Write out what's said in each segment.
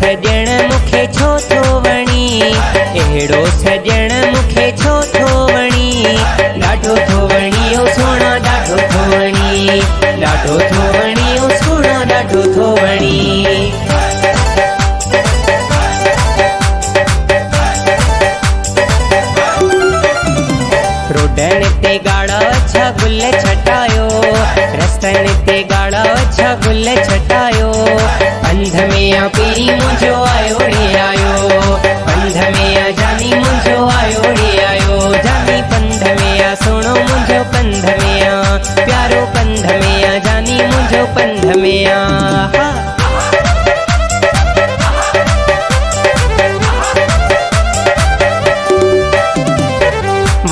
सजण मुखे छो थो वणी, अहिड़ो सजण मुखे छो थो वणी, ॾाढो थो वणी ओ सोना ॾाढो थो वणी, ॾाढो थो वणी ओ सोना ॾाढो थो वणी। रोडन ते गाड़ा अच्छा गुल छटायो, रस्तन ते गाड़ा अच्छा गुल छटायो, पंध में आ पीरी मुंहिंजो आयो रे आयो, पंध में आ जानी मुंहिंजो आयो रे आयो, जानी पंध में आ सोनो मुंहिंजो पंध में आ, प्यारो पंध में आ जानी मुंहिंजो पंध में आ।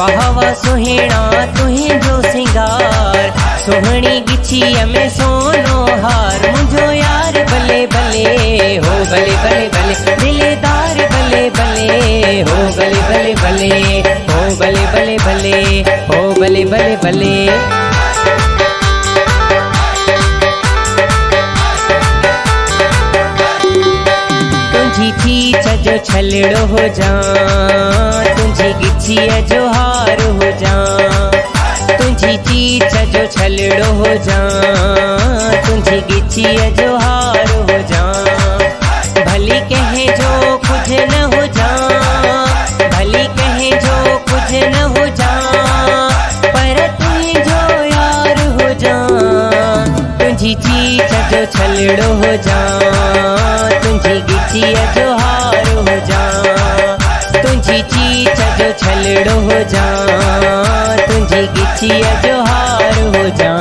वाह वाह सुहिणा तुहिंजो सिंगार, सोहणी गिछीअ में सोनो हार, मुंहिंजो यार भले भले हो भले भले भले, दिलेदार भले भले हो भले भले भले, हो भले भले भले, हो भले भले भले। तुझी चीच जो छलड़ो हो जा, तुझी गिछीअ जो हार हो जा, तुझी चीच जो छलड़ो हो जा, तुझी गिछीअ जो हार हो जा, भली कहे जो कुछ न हो जा, भली कहे जो कुछ न हो जा, पर तुझो यार हो जा, तुझी चीच जो छलड़ो हो जा, तुझी गिछीअ जो हार हो जा, तुझी चीच जो छलड़ो हो जा, तुझी गिछीअ जो हार हो जा।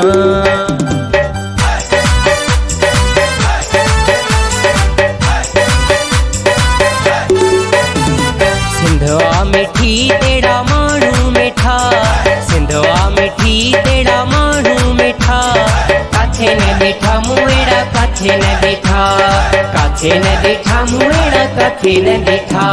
सिंधवा मिठी तेरा माण्हू मिठा, सिंधवा मिठी तेरा माण्हू मिठा, काथे न ॾिठा मुएड़ा काथे न ॾिठा, काथे न ॾिठा मुएड़ा काथे न ॾिठा।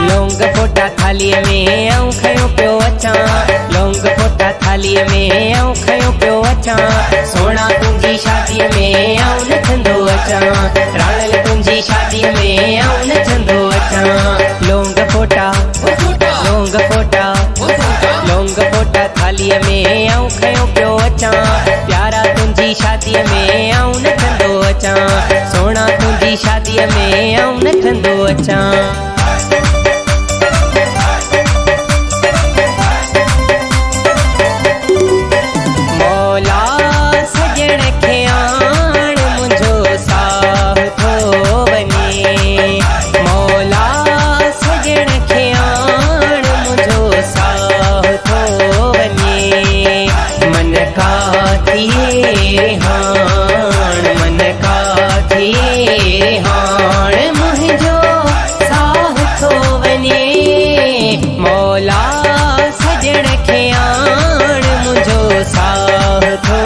लौंग फोटा थालीअ में आऊं खयो पियो अचां, लौंग फोटा थालीअ में आऊं खयो पियो अचां, सोना तुंहिंजी शादीअ में आऊं नचंदो अचां, राणल तुंहिंजी शादीअ में आऊं नचंदो अचां। लौंग फोटा लौंग फोटा लौंग फोटा थालीअ में आऊं खयो पियो अचां, प्यारा तुंहिंजी शादीअ में आऊं नचंदो अचां, सोना तुंहिंजी शादीअ में आऊं नचंदो अचां। मौला सजण खे आण मुंहिंजो साह थो